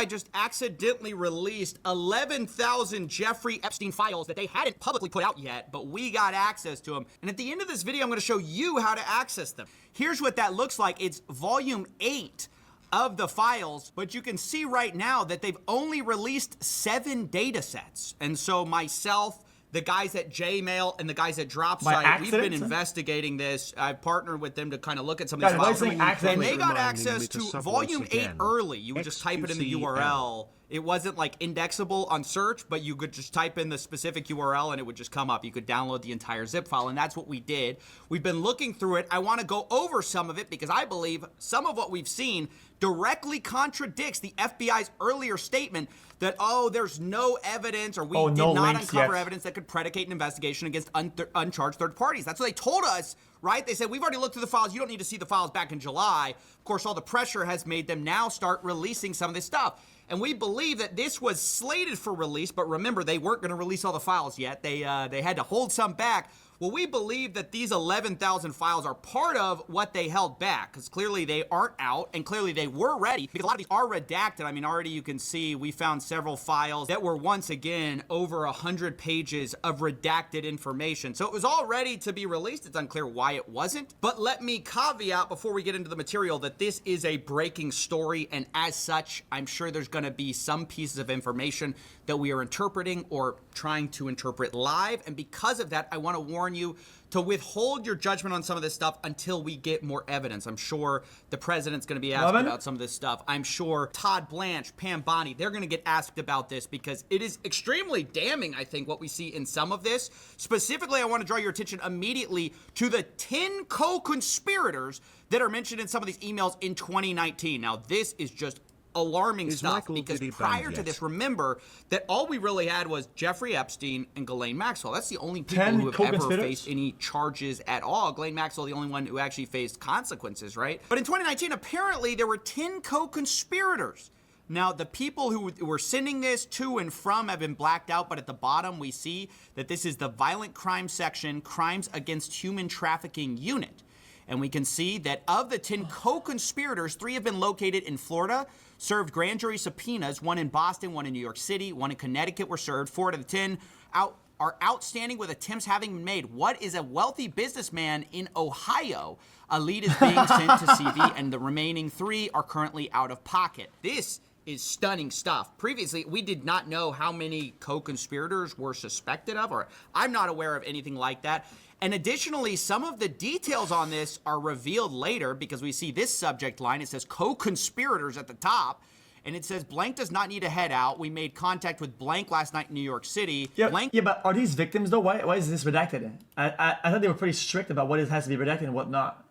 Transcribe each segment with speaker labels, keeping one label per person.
Speaker 1: just accidentally released 11,000 Jeffrey Epstein files that they hadn't publicly put out yet, but we got access to them. And at the end of this video, I'm going to show you how to access them. Here's what that looks like. It's volume 8 of the files, but you can see right now that they've only released 7 data sets. And so myself, the guys at Jmail and the guys at DropSite, we've been investigating this. I've partnered with them to kind of look at some of these files. And they got access to volume 8 early. You would just type it in the URL. It wasn't like indexable on search, but you could just type in the specific URL and it would just come up. You could download the entire zip file, and that's what we did. We've been looking through it. I want to go over some of it because I believe some of what we've seen directly contradicts the FBI's earlier statement that, oh, there's no evidence, or we did not uncover evidence that could predicate an investigation against uncharged third parties. That's what they told us, right? They said, we've already looked through the files. You don't need to see the files back in July. Of course, all the pressure has made them now start releasing some of this stuff. And we believe that this was slated for release, but remember, they weren't going to release all the files yet. They had to hold some back. Well, we believe that these 11,000 files are part of what they held back, because clearly they aren't out, and clearly they were ready, because a lot of these are redacted. I mean, already you can see we found several files that were, once again, over 100 pages of redacted information. So it was all ready to be released. It's unclear why it wasn't. But let me caveat before we get into the material that this is a breaking story, and as such, I'm sure there's going to be some pieces of information that we are interpreting or trying to interpret live. And because of that, I want to warn you to withhold your judgment on some of this stuff until we get more evidence. I'm sure the president's going to be asked about some of this stuff. I'm sure Todd Blanche, Pam Bondi, they're going to get asked about this because it is extremely damning, I think, what we see in some of this. Specifically, I want to draw your attention immediately to the 10 co-conspirators that are mentioned in some of these emails in 2019. Now, this is just alarming stuff, because prior to this, remember that all we really had was Jeffrey Epstein and Ghislaine Maxwell. That's the only people who have ever faced any charges at all. Ghislaine Maxwell, the only one who actually faced consequences, right? But in 2019, apparently there were 10 co-conspirators. Now, the people who were sending this to and from have been blacked out, but at the bottom we see that this is the Violent Crime Section, Crimes Against Human Trafficking Unit. And we can see that of the 10 co-conspirators, 3 have been located in Florida, served grand jury subpoenas. 1 in Boston, 1 in New York City, 1 in Connecticut were served. 4 out of the 10 are outstanding, with attempts having been made. What is a wealthy businessman in Ohio? A lead is being sent to CV, and the remaining 3 are currently out of pocket. This is stunning stuff. Previously, we did not know how many co-conspirators were suspected of, or I'm not aware of anything like that. And additionally, some of the details on this are revealed later, because we see this subject line. It says co-conspirators at the top, and it says blank does not need to head out. We made contact with blank last night in New York City.
Speaker 2: Yeah,
Speaker 1: blank.
Speaker 2: Yeah, but are these victims though? Why is this redacted? I thought they were pretty strict about what has to be redacted and what not.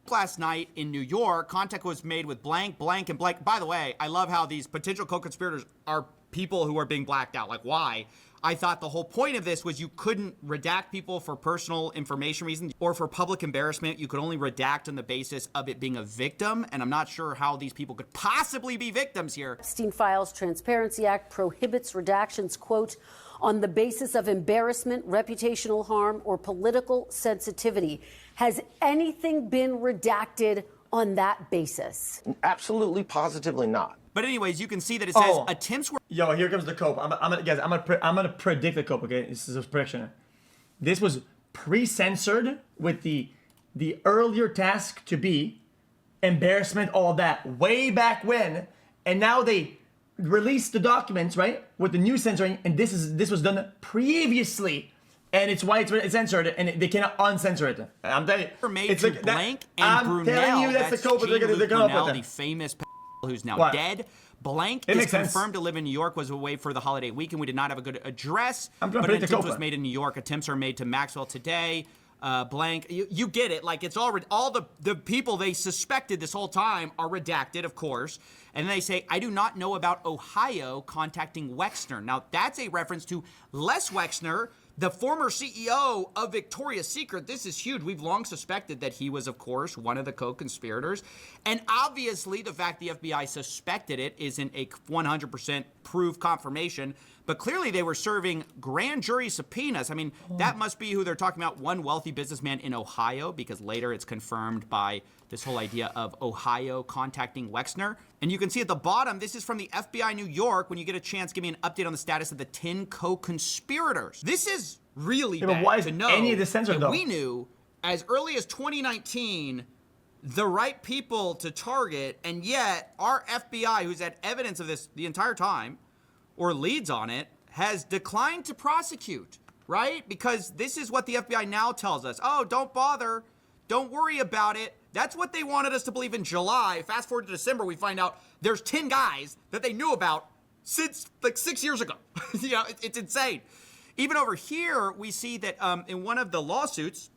Speaker 1: Last night in New York, contact was made with blank, blank, and blank. By the way, I love how these potential co-conspirators are people who are being blacked out. Like, why? I thought the whole point of this was you couldn't redact people for personal information reasons or for public embarrassment. You could only redact on the basis of it being a victim, and I'm not sure how these people could possibly be victims here.
Speaker 3: Epstein Files Transparency Act prohibits redactions, quote, on the basis of embarrassment, reputational harm, or political sensitivity. Has anything been redacted on that basis?
Speaker 4: Absolutely, positively not.
Speaker 1: But anyways, you can see that it says attempts were...
Speaker 2: Yo, here comes the cope. I'm gonna predict the cope, okay? This is a prediction. This was pre-censored with the earlier task to be embarrassment, all that, way back when. And now they released the documents, right? With the new censoring, and this was done previously. And it's why it's censored, and they cannot uncensor it. I'm telling you,
Speaker 1: it's like blank and Brunel.
Speaker 2: I'm telling you, that's the cope they're gonna come up with.
Speaker 1: The famous who's now dead. Blank is confirmed to live in New York, was away for the holiday weekend. We did not have a good address, but an attempt was made in New York. Attempts are made to Maxwell today. Blank, you get it. Like, it's already, all the people they suspected this whole time are redacted, of course. And they say, I do not know about Ohio contacting Wexner. Now, that's a reference to Les Wexner, the former CEO of Victoria's Secret. This is huge. We've long suspected that he was, of course, one of the co-conspirators. And obviously, the fact the FBI suspected it isn't a 100% proof confirmation, but clearly they were serving grand jury subpoenas. I mean, that must be who they're talking about, one wealthy businessman in Ohio, because later it's confirmed by this whole idea of Ohio contacting Wexner. And you can see at the bottom, this is from the FBI New York. When you get a chance, give me an update on the status of the 10 co-conspirators. This is really bad
Speaker 2: but why is
Speaker 1: to know
Speaker 2: any of this censored,
Speaker 1: that
Speaker 2: though?
Speaker 1: we knew as early as 2019 the right people to target, and yet our FBI, who's had evidence of this the entire time, or leads on it, has declined to prosecute, right? Because this is what the FBI now tells us. Oh, don't bother. Don't worry about it. That's what they wanted us to believe in July. Fast forward to December, we find out there's 10 guys that they knew about since like 6 years ago. You know, it's insane. Even over here, we see that in one of the lawsuits,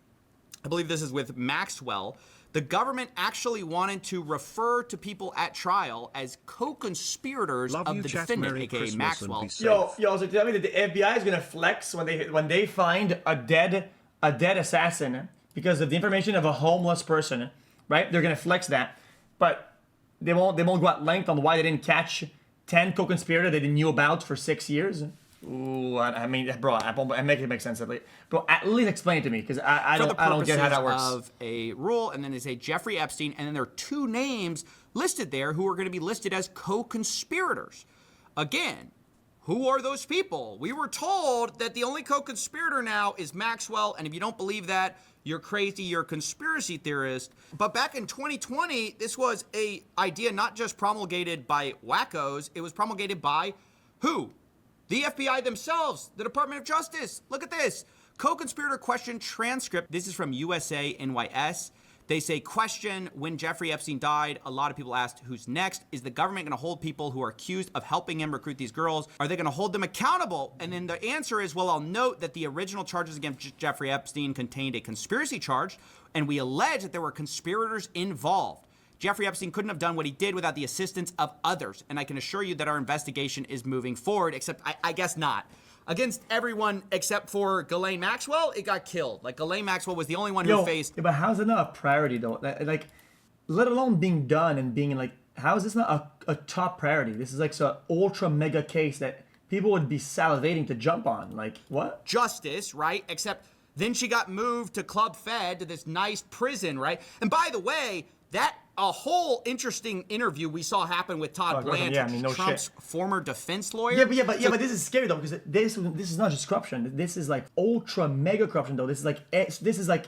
Speaker 1: I believe this is with Maxwell, the government actually wanted to refer to people at trial as co-conspirators of the defendant, aka Maxwell.
Speaker 2: Yo, so tell me that the FBI is gonna flex when they find a dead assassin because of the information of a homeless person, right? They're gonna flex that, but they won't go at length on why they didn't catch 10 co-conspirators they knew about for 6 years. Ooh, I mean, bro, I make it make sense at least. Bro, at least explain it to me, because I don't get how that works.
Speaker 1: Of a rule, and then they say Jeffrey Epstein, and then there are 2 names listed there who are going to be listed as co-conspirators. Again, who are those people? We were told that the only co-conspirator now is Maxwell, and if you don't believe that, you're crazy, you're a conspiracy theorist. But back in 2020, this was a idea not just promulgated by wackos, it was promulgated by who? The FBI themselves, the Department of Justice. Look at this. Co-conspirator question transcript. This is from USA NYS. They say, question, when Jeffrey Epstein died, a lot of people asked, who's next? Is the government going to hold people who are accused of helping him recruit these girls? Are they going to hold them accountable? And then the answer is, well, I'll note that the original charges against Jeffrey Epstein contained a conspiracy charge, and we allege that there were conspirators involved. Jeffrey Epstein couldn't have done what he did without the assistance of others, and I can assure you that our investigation is moving forward, except I guess not. Against everyone except for Ghislaine Maxwell, it got killed. Like, Ghislaine Maxwell was the only one who faced...
Speaker 2: Yeah, but how's it not a priority, though? Like, let alone being done and being, like, how is this not a top priority? This is, like, some ultra mega case that people would be salivating to jump on. Like, what?
Speaker 1: Justice, right? Except then she got moved to Club Fed, to this nice prison, right? And by the way, that... a whole interesting interview we saw happen with Todd Blanchard, Trump's former defense lawyer.
Speaker 2: Yeah, but this is scary though, because this is not just corruption. This is like ultra mega corruption though. This is like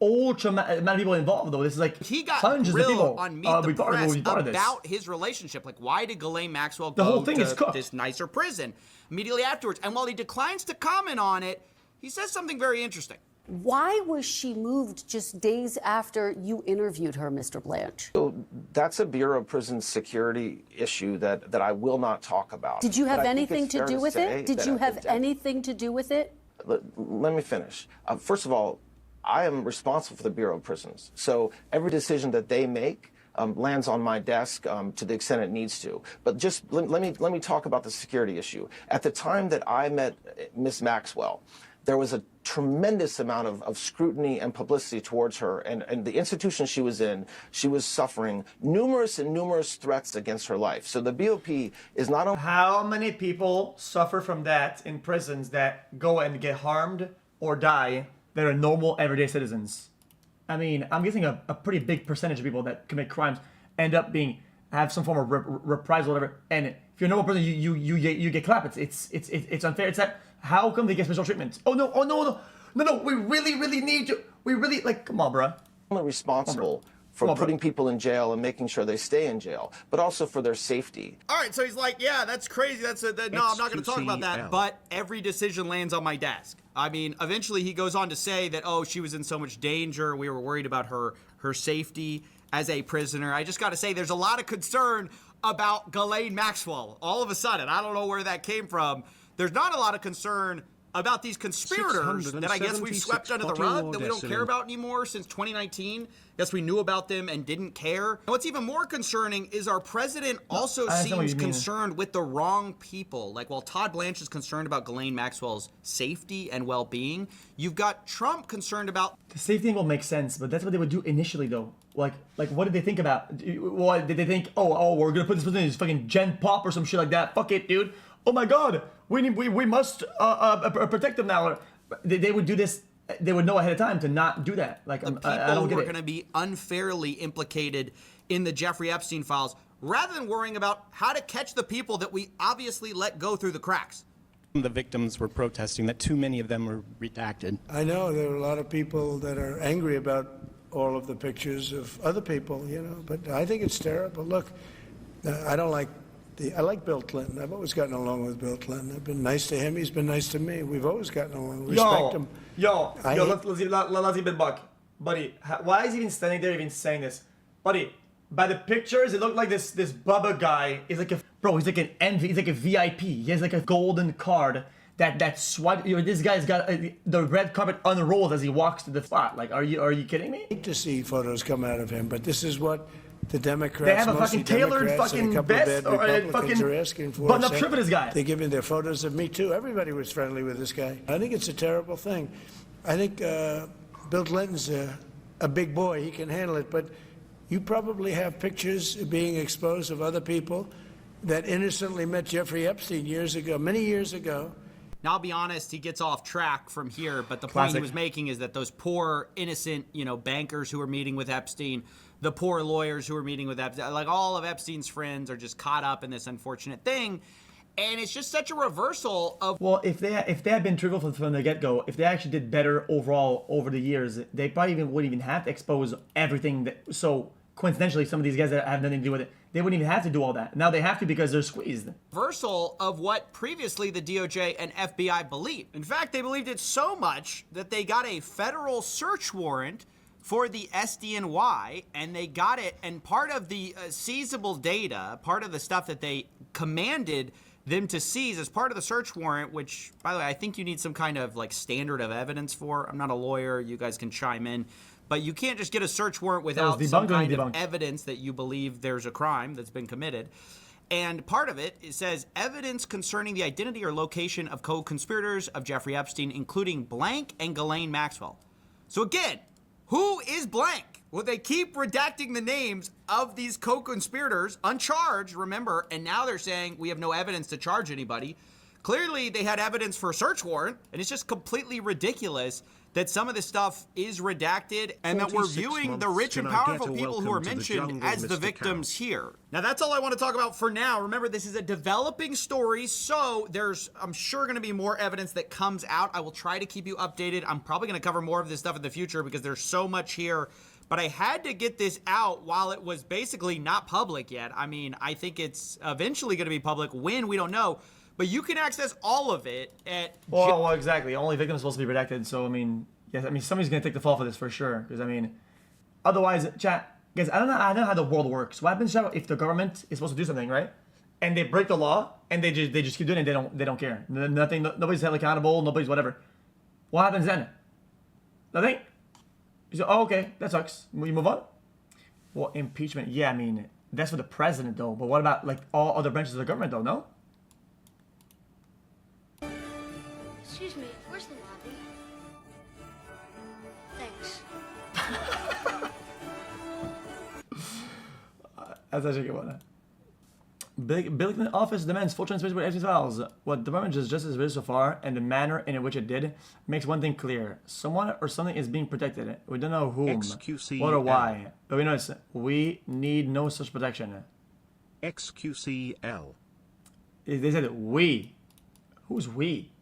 Speaker 2: ultra amount of people involved though. This is like
Speaker 1: he got
Speaker 2: hundreds of people
Speaker 1: grilled on Meet the Press about his relationship. Like, why did Ghislaine Maxwell go to this nicer prison immediately afterwards? And while he declines to comment on it, he says something very interesting.
Speaker 3: Why was she moved just days after you interviewed her, Mr. Blanch?
Speaker 4: So that's a Bureau of Prison Security issue that I will not talk about.
Speaker 3: Did you have anything to do with it? Did you have anything to do with it?
Speaker 4: Let me finish. First of all, I am responsible for the Bureau of Prisons. So every decision that they make lands on my desk to the extent it needs to. But just let me talk about the security issue. At the time that I met Ms. Maxwell, there was a tremendous amount of scrutiny and publicity towards her, and the institution she was in, she was suffering numerous threats against her life. So the BOP is not only...
Speaker 2: How many people suffer from that in prisons that go and get harmed or die that are normal everyday citizens? I mean, I'm guessing a pretty big percentage of people that commit crimes end up have some form of reprisal or whatever, and if you're a normal person, you get clapped. It's unfair. It's that. How come they get special treatment? Oh no, we really need you. We really, like, come on, bro.
Speaker 4: I'm responsible for putting people in jail and making sure they stay in jail, but also for their safety.
Speaker 1: All right, so he's like, yeah, that's crazy. No, I'm not going to talk about that. But every decision lands on my desk. I mean, eventually he goes on to say that, oh, she was in so much danger. We were worried about her safety as a prisoner. I just got to say, there's a lot of concern about Ghislaine Maxwell. All of a sudden, I don't know where that came from. There's not a lot of concern about these conspirators that I guess we've swept under the rug, that we don't care about anymore since 2019. Guess we knew about them and didn't care. And what's even more concerning is our president also seems concerned with the wrong people. Like, while Todd Blanche is concerned about Ghislaine Maxwell's safety and well-being, you've got Trump concerned about...
Speaker 2: The safety thing will make sense, but that's what they would do initially, though. Like what did they think about? What did they think? Oh, we're gonna put this person in his fucking Gen Pop or some shit like that. Fuck it, dude. Oh my God, we must protect them now. They would do this. They would know ahead of time to not do that. Like,
Speaker 1: the people
Speaker 2: I don't get
Speaker 1: who are
Speaker 2: it.
Speaker 1: going to be unfairly implicated in the Jeffrey Epstein files, rather than worrying about how to catch the people that we obviously let go through the cracks.
Speaker 5: The victims were protesting that too many of them were redacted.
Speaker 6: I know there are a lot of people that are angry about all of the pictures of other people, you know, but I think it's terrible. Look, I like Bill Clinton. I've always gotten along with Bill Clinton. I've been nice to him. He's been nice to me. We've always gotten along. Respect him.
Speaker 2: Let's even buck. Buddy, why is he even standing there even saying this? Buddy, by the pictures, it looked like this Bubba guy is like he's like an envy, he's like a VIP. He has like a golden card that swipe. You know, this guy's got the red carpet unrolled as he walks to the spot. Like, are you kidding me?
Speaker 6: I hate to see photos come out of him, but this is what the Democrats,
Speaker 2: they have a fucking tailored fucking vest or a fucking
Speaker 6: are asking for.
Speaker 2: button-up shirt for this guy.
Speaker 6: They're giving their photos of me too. Everybody was friendly with this guy. I think it's a terrible thing. I think Bill Clinton's a big boy. He can handle it. But you probably have pictures being exposed of other people that innocently met Jeffrey Epstein years ago, many years ago.
Speaker 1: Now, I'll be honest, he gets off track from here, but the point he was making is that those poor, innocent, bankers who were meeting with Epstein, the poor lawyers who were meeting with Epstein, like all of Epstein's friends are just caught up in this unfortunate thing. And it's just such a reversal of...
Speaker 2: Well, if they had been truthful from the get-go, if they actually did better overall over the years, they probably wouldn't even have to expose everything. So coincidentally, some of these guys that have nothing to do with it, they wouldn't even have to do all that. Now they have to because they're squeezed.
Speaker 1: Reversal of what previously the DOJ and FBI believed. In fact, they believed it so much that they got a federal search warrant for the SDNY, and they got it, and part of the seizable data, part of the stuff that they commanded them to seize as part of the search warrant, which, by the way, I think you need some kind of like standard of evidence for. I'm not a lawyer, you guys can chime in, but you can't just get a search warrant without some kind of evidence that you believe there's a crime that's been committed. And part of it says evidence concerning the identity or location of co-conspirators of Jeffrey Epstein, including blank and Ghislaine Maxwell. So again, who is blank? Well, they keep redacting the names of these co-conspirators, uncharged, remember, and now they're saying we have no evidence to charge anybody. Clearly, they had evidence for a search warrant, and it's just completely ridiculous that some of this stuff is redacted and that we're viewing the rich and powerful people who are mentioned as the victims here. Now, that's all I want to talk about for now. Remember, this is a developing story, so there's, I'm sure, going to be more evidence that comes out. I will try to keep you updated. I'm probably going to cover more of this stuff in the future because there's so much here. But I had to get this out while it was basically not public yet. I mean, I think it's eventually going to be public. When, we don't know. But you can access all of it at...
Speaker 2: Well, exactly. Only victims supposed to be redacted. So, I mean, yes, I mean, somebody's going to take the fall for this for sure. Because, I mean, otherwise, chat, guys, I don't know how the world works. What happens if the government is supposed to do something, right? And they break the law, and they just keep doing it, they don't care. Nothing, nobody's held accountable, nobody's whatever. What happens then? Nothing? You say, oh, okay, that sucks. We move on? Well, impeachment, yeah, I mean, that's for the president, though. But what about, like, all other branches of the government, though, no?
Speaker 7: Excuse me, where's the lobby? Thanks.
Speaker 2: That's actually a good one. Bill Clinton office demands full transparency with Epstein's files. What the department has just revealed so far, and the manner in which it did, makes one thing clear: someone or something is being protected. We don't know whom,
Speaker 8: XQC
Speaker 2: what or why, but we know it's we need no such protection.
Speaker 8: XQCL.
Speaker 2: They said we. Who's we?